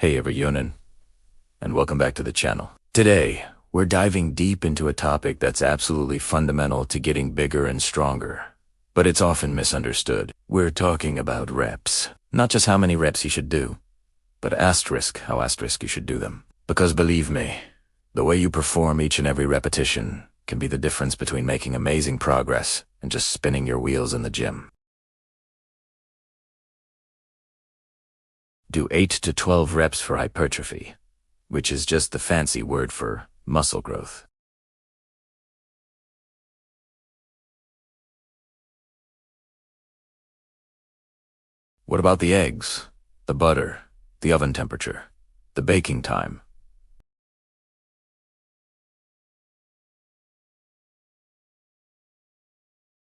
Hey everyone, and welcome back to the channel. Today, we're diving deep into a topic that's absolutely fundamental to getting bigger and stronger, but it's often misunderstood. We're talking about reps. Not just how many reps you should do, but how you should do them. Because believe me, the way you perform each and every repetition can be the difference between making amazing progress and just spinning your wheels in the gym. Do 8 to 12 reps for hypertrophy, which is just the fancy word for muscle growth. What about the eggs, the butter, the oven temperature, the baking time?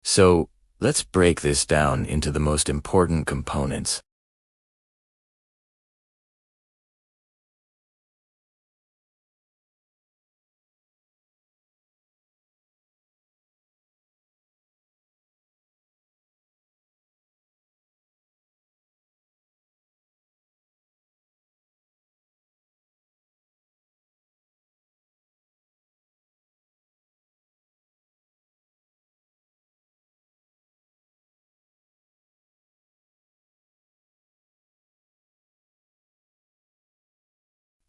So, let's break this down into the most important components.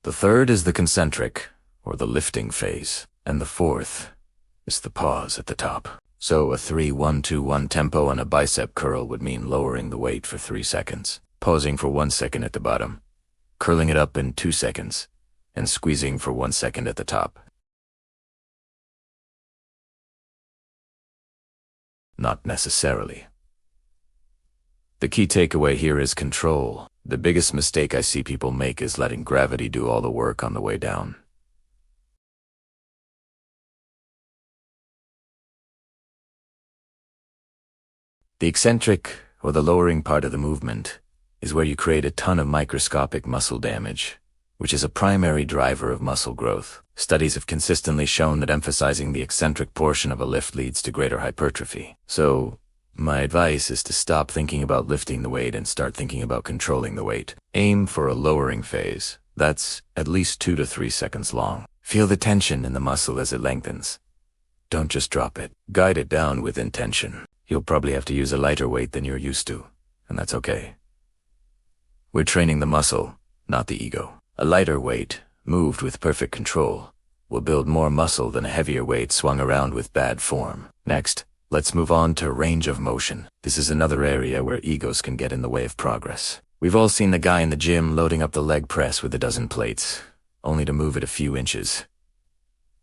The third is the concentric, or the lifting phase, and the fourth is the pause at the top. So a 3-1-2-1 tempo on a bicep curl would mean lowering the weight for 3 seconds, pausing for 1 second at the bottom, curling it up in 2 seconds, and squeezing for 1 second at the top. Not necessarily. The key takeaway here is control. The biggest mistake I see people make is letting gravity do all the work on the way down. The eccentric, or the lowering part of the movement, is where you create a ton of microscopic muscle damage, which is a primary driver of muscle growth. Studies have consistently shown that emphasizing the eccentric portion of a lift leads to greater hypertrophy. So, my advice is to stop thinking about lifting the weight and start thinking about controlling the weight. Aim for a lowering phase. That's at least 2 to 3 seconds long. Feel the tension in the muscle as it lengthens. Don't just drop it. Guide it down with intention. You'll probably have to use a lighter weight than you're used to, and that's okay. We're training the muscle, not the ego. A lighter weight, moved with perfect control, will build more muscle than a heavier weight swung around with bad form. Next, let's move on to range of motion. This is another area where egos can get in the way of progress. We've all seen the guy in the gym loading up the leg press with a dozen plates, only to move it a few inches.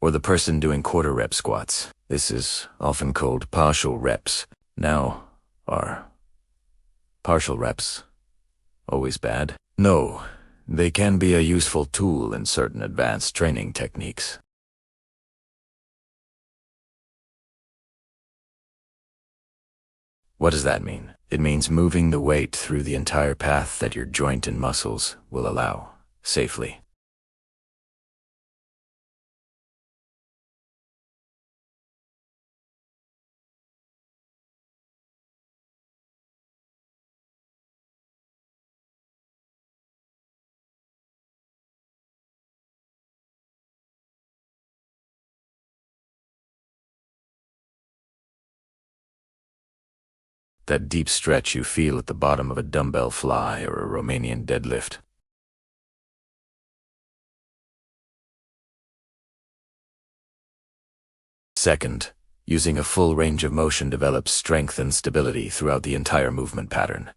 Or the person doing quarter rep squats. This is often called partial reps. Now, are partial reps always bad? No, they can be a useful tool in certain advanced training techniques. What does that mean? It means moving the weight through the entire path that your joint and muscles will allow, safely. That deep stretch you feel at the bottom of a dumbbell fly or a Romanian deadlift. Second, using a full range of motion develops strength and stability throughout the entire movement pattern,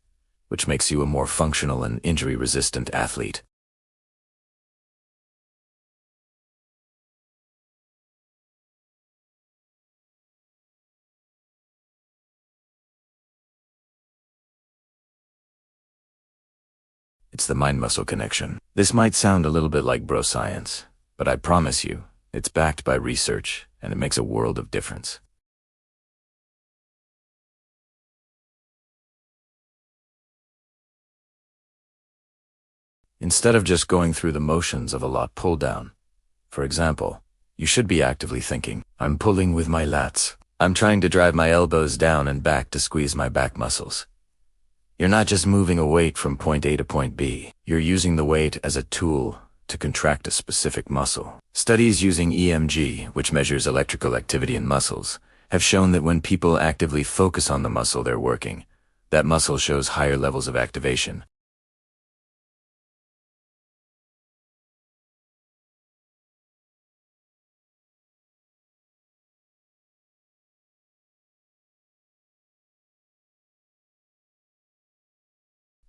which makes you a more functional and injury-resistant athlete. It's the mind-muscle connection. This might sound a little bit like bro science, but I promise you, it's backed by research, and it makes a world of difference. Instead of just going through the motions of a lat pull-down, for example, you should be actively thinking, I'm pulling with my lats. I'm trying to drive my elbows down and back to squeeze my back muscles. You're not just moving a weight from point A to point B. You're using the weight as a tool to contract a specific muscle. Studies using EMG, which measures electrical activity in muscles, have shown that when people actively focus on the muscle they're working, that muscle shows higher levels of activation.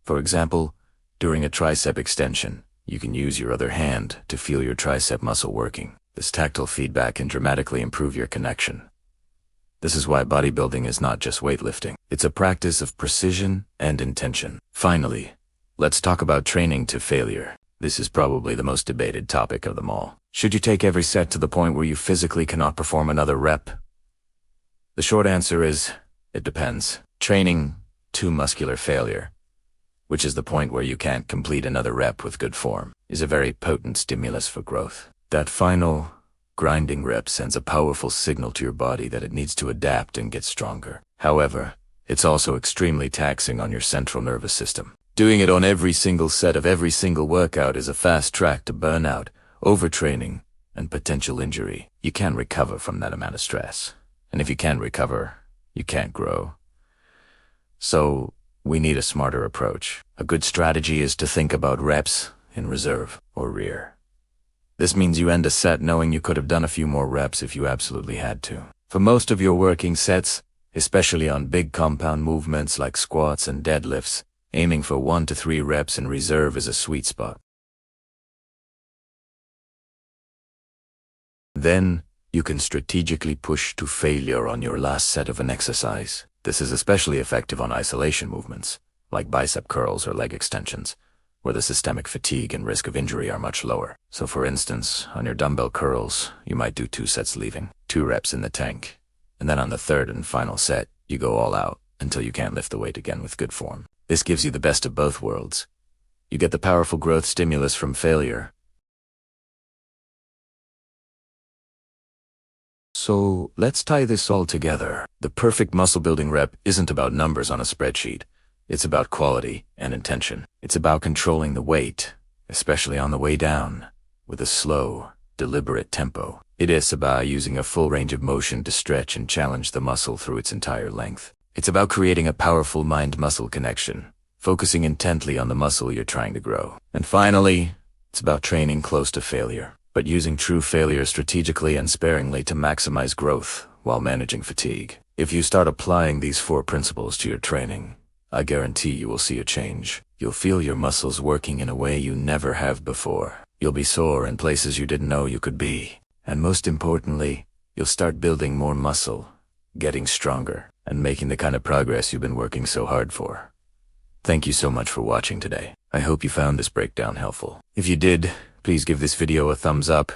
For example, during a tricep extension, you can use your other hand to feel your tricep muscle working. This tactile feedback can dramatically improve your connection. This is why bodybuilding is not just weightlifting. It's a practice of precision and intention. Finally, let's talk about training to failure. This is probably the most debated topic of them all. Should you take every set to the point where you physically cannot perform another rep? The short answer is, it depends. Training to muscular failure, which is the point where you can't complete another rep with good form, is a very potent stimulus for growth. That final grinding rep sends a powerful signal to your body that it needs to adapt and get stronger. However, it's also extremely taxing on your central nervous system. Doing it on every single set of every single workout is a fast track to burnout, overtraining, and potential injury. You can't recover from that amount of stress. And if you can't recover, you can't grow. So, we need a smarter approach. A good strategy is to think about reps in reserve or rear. This means you end a set knowing you could have done a few more reps if you absolutely had to. For most of your working sets, especially on big compound movements like squats and deadlifts, aiming for 1 to 3 reps in reserve is a sweet spot. Then, you can strategically push to failure on your last set of an exercise. This is especially effective on isolation movements, like bicep curls or leg extensions, where the systemic fatigue and risk of injury are much lower. So for instance, on your dumbbell curls, you might do 2 sets leaving, 2 reps in the tank, and then on the third and final set, you go all out until you can't lift the weight again with good form. This gives you the best of both worlds. You get the powerful growth stimulus from failure. So let's tie this all together. The perfect muscle building rep isn't about numbers on a spreadsheet. It's about quality and intention. It's about controlling the weight, especially on the way down, with a slow, deliberate tempo. It is about using a full range of motion to stretch and challenge the muscle through its entire length. It's about creating a powerful mind-muscle connection, focusing intently on the muscle you're trying to grow. And finally, it's about training close to failure, but using true failure strategically and sparingly to maximize growth while managing fatigue. If you start applying these 4 principles to your training, I guarantee you will see a change. You'll feel your muscles working in a way you never have before. You'll be sore in places you didn't know you could be. And most importantly, you'll start building more muscle, getting stronger, and making the kind of progress you've been working so hard for. Thank you so much for watching today. I hope you found this breakdown helpful. If you did, please give this video a thumbs up.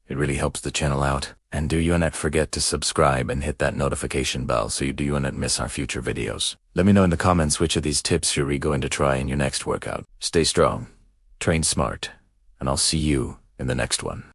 It really helps the channel out. And do you not forget to subscribe and hit that notification bell so you do not miss our future videos. Let me know in the comments which of these tips you're going to try in your next workout. Stay strong, train smart, and I'll see you in the next one.